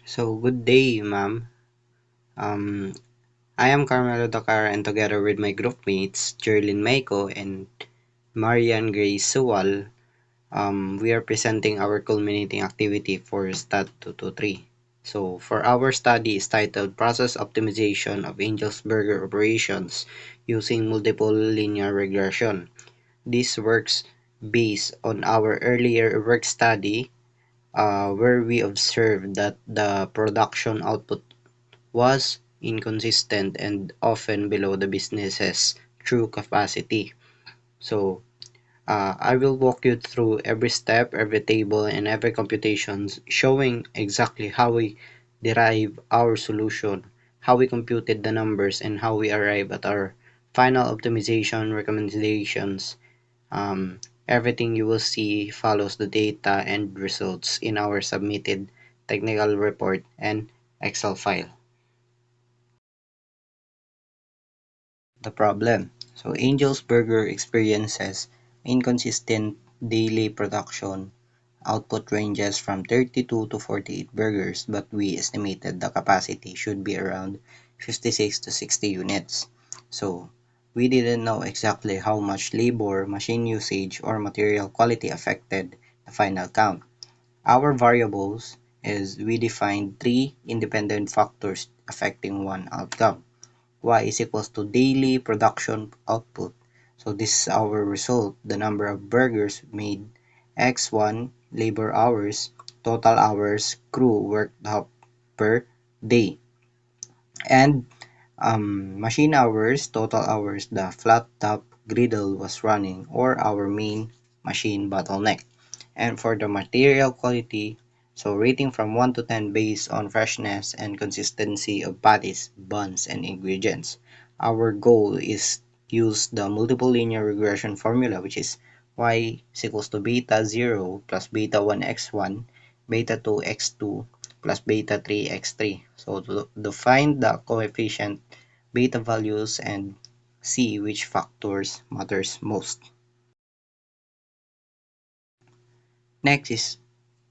So, good day, ma'am. Um, I am Carmelo Dakar, and together with my group mates, Jerlyn Maiko and Marian Grace Suwal, we are presenting our culminating activity for STAT 223. So, for our study is titled Process Optimization of Angel's Burger Operations Using Multiple Linear Regression. This works based on our earlier work study where we observed that the production output was inconsistent and often below the business's true capacity. So, I will walk you through every step, every table, and every computation, showing exactly how we derive our solution, how we computed the numbers, and how we arrive at our final optimization recommendations. Everything you will see follows the data and results in our submitted technical report and Excel file. The problem. So Angel's Burger experiences inconsistent daily production. Output ranges from 32 to 48 burgers, but we estimated the capacity should be around 56 to 60 units. So we didn't know exactly how much labor, machine usage, or material quality affected the final count. Our variables is we defined three independent factors affecting one outcome. Y is equals to daily production output. So this is our result, the number of burgers made, X1 labor hours, total hours crew worked up per day, and machine hours, total hours the flat top griddle was running or our main machine bottleneck. And for the material quality, so rating from 1 to 10 based on freshness and consistency of patties, buns, and ingredients. Our goal is use the multiple linear regression formula, which is y is equals to beta 0 plus beta 1 x1, beta 2 x2 plus beta 3 x3. So to find the coefficient beta values and see which factors matters most. Next is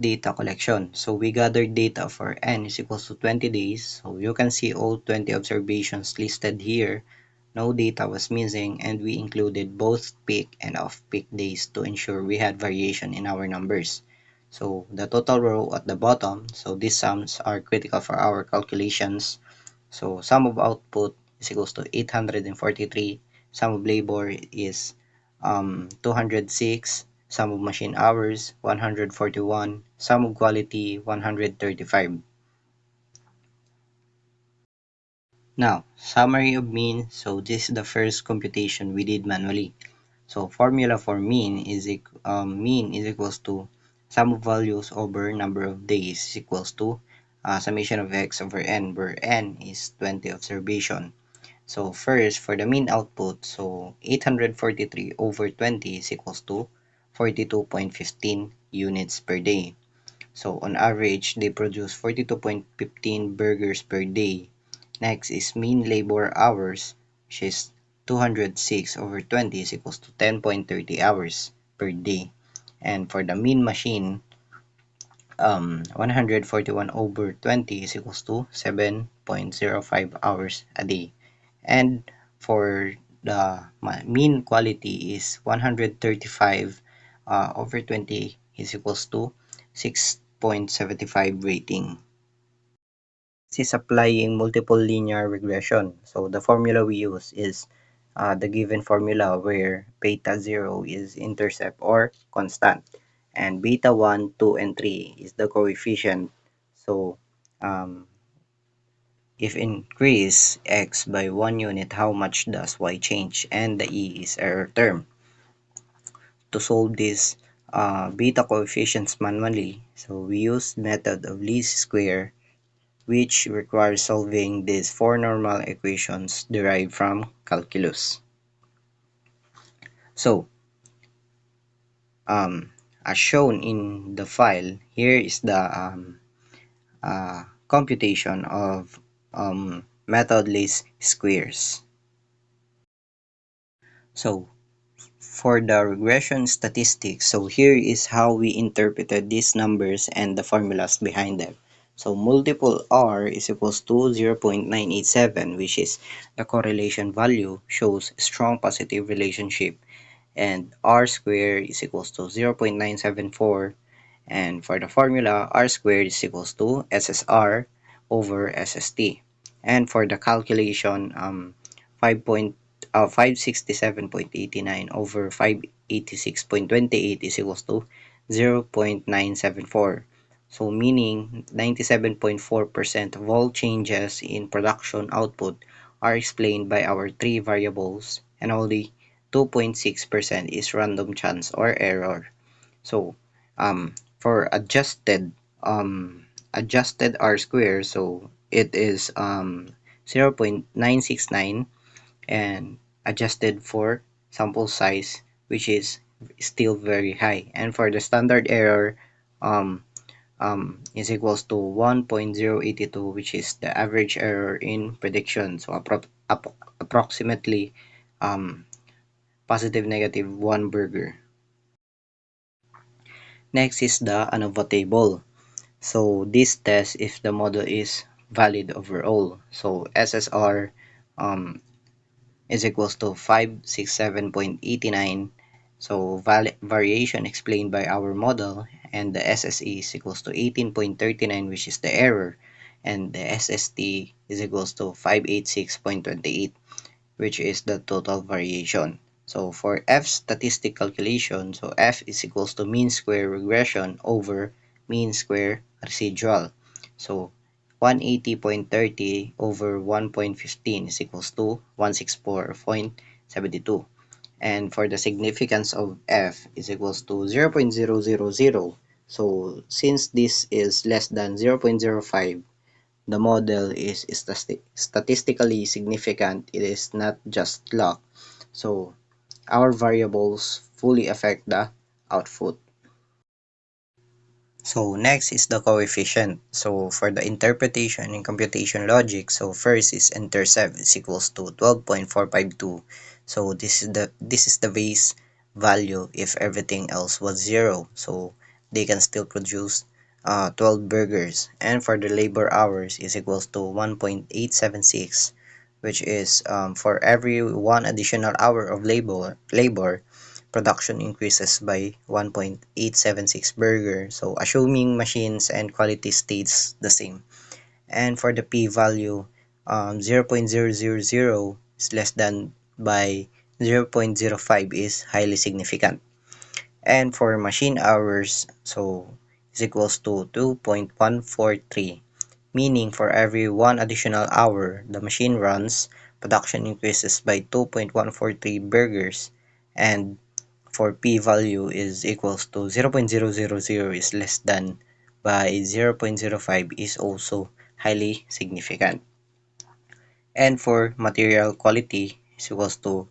data collection. So we gathered data for n is equals to 20 days. So you can see all 20 observations listed here. No data was missing, and we included both peak and off-peak days to ensure we had variation in our numbers. So the total row at the bottom, so these sums are critical for our calculations. So sum of output is equals to 843, sum of labor is 206, sum of machine hours 141, sum of quality 135. Now, summary of mean. So this is the first computation we did manually. So formula for mean is equals to sum of values over number of days is equals to summation of x over n, where n is 20 observation. So first, for the mean output, so 843 over 20 is equals to 42.15 units per day. So on average, they produce 42.15 burgers per day. Next is mean labor hours, which is 206 over 20 is equals to 10.30 hours per day. And for the mean machine, 141 over 20 is equals to 7.05 hours a day. And for the mean quality is 135 over 20 is equals to 6.75 rating. This is applying multiple linear regression. So the formula we use is the given formula where beta 0 is intercept or constant, and beta 1, 2, and 3 is the coefficient. So um, if increase x by 1 unit, how much does y change? And the e is error term. To solve this beta coefficients manually, so we use method of least square, which requires solving these four normal equations derived from calculus. So, as shown in the file, here is the computation of method least squares. So, for the regression statistics, so here is how we interpreted these numbers and the formulas behind them. So multiple R is equals to 0.987, which is the correlation value shows strong positive relationship, and R squared is equals to 0.974, and for the formula R squared is equals to SSR over SST. And for the calculation 567.89 over 586.28 is equals to 0.974. So meaning 97.4% of all changes in production output are explained by our three variables, and only 2.6% is random chance or error. So for adjusted R square, so it is 0.969, and adjusted for sample size, which is still very high. And for the standard error, um, is equals to 1.082, which is the average error in prediction. So approximately um, positive negative 1 burger. Next is the ANOVA table. So this tests if the model is valid overall. So SSR um, is equals to 567.89. So variation explained by our model, and the SSE is equals to 18.39, which is the error, and the SST is equals to 586.28, which is the total variation. So for F statistic calculation, so F is equals to mean square regression over mean square residual. So 180.30 over 1.15 is equals to 164.72. And for the significance of F is equals to 0.000. So since this is less than 0.05, the model is statistically significant. It is not just luck. So our variables fully affect the output. So next is the coefficient. So for the interpretation and computation logic, so first is intercept is equals to 12.452. So this is the base value if everything else was zero. So they can still produce 12 burgers. And for the labor hours is equals to 1.876, which is for every one additional hour of labor production increases by 1.876 burger. So assuming machines and quality stays the same. And for the p-value, 0.000 is less than by 0.05 is highly significant. And for machine hours, so is equals to 2.143, meaning for every one additional hour the machine runs, production increases by 2.143 burgers. And for p-value is equals to 0.000 is less than by 0.05 is also highly significant. And for material quality is equals to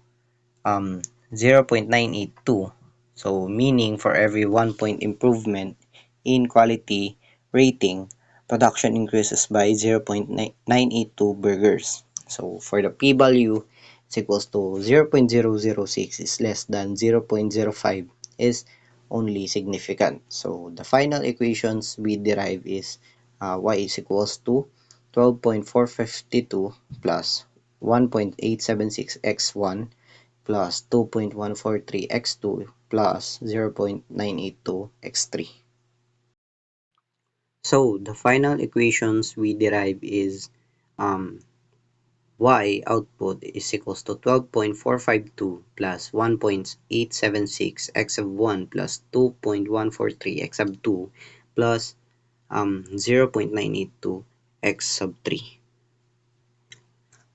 0.982. So meaning for every 1 point improvement in quality rating, production increases by 0.982 burgers. So for the p-value is equals to 0.006 is less than 0.05 is only significant. So the final equations we derive is y is equals to 12.452 plus 1.876x1 plus 2.143x2 plus 0.982x3. So the final equations we derive is um, y output is equals to 12.452 plus 1.876 x of 1 plus 2.143 x of 2 plus 0.982 x sub 3.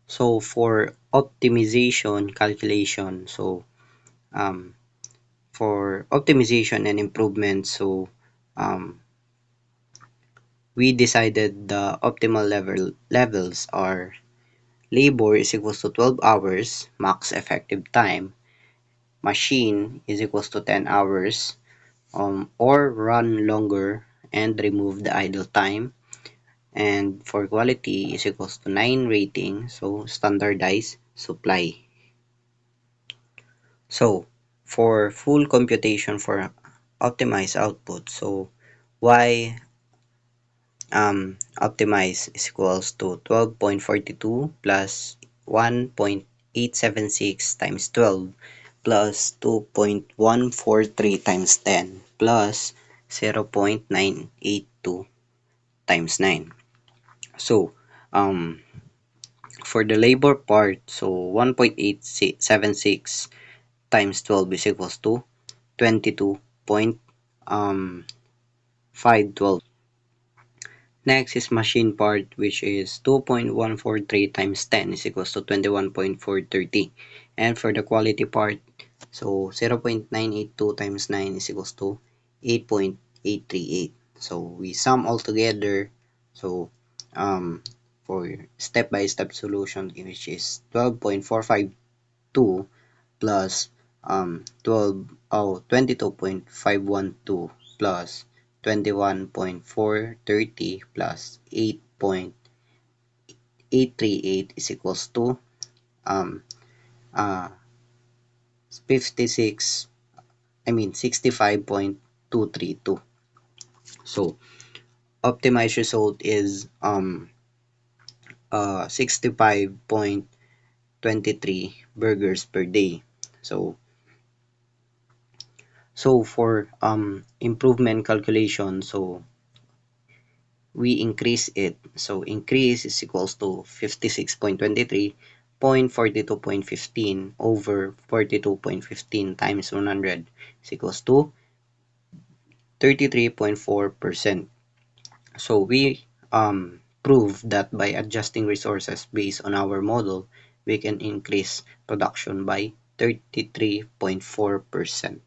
So for optimization calculation, so um, for optimization and improvement, so um, we decided the optimal levels are labor is equals to 12 hours max effective time, machine is equals to 10 hours, or run longer and remove the idle time, and for quality is equals to 9 rating, so standardized supply. So for full computation for optimized output, so y optimize is equals to 12.42 plus 1.876 times 12 plus 2.143 times 10 plus 0.982 times 9. So, for the labor part, so 1.876 times 12 is equals to 22.512. Next is machine part, which is 2.143 times 10 is equals to 21.430. And for the quality part, so 0.982 times 9 is equals to 8.838. So we sum all together. So for step-by-step solution, which is 12.452 plus 22.512 plus 21.430 plus 8.838 is equals to um, uh, 56, I mean 65.232. So optimized result is 65.23 burgers per day. So for improvement calculation, so we increase it. So increase is equals to 56.23 0.42.15 over 42.15 times 100 is equals to 33.4%. So we prove that by adjusting resources based on our model, we can increase production by 33.4%.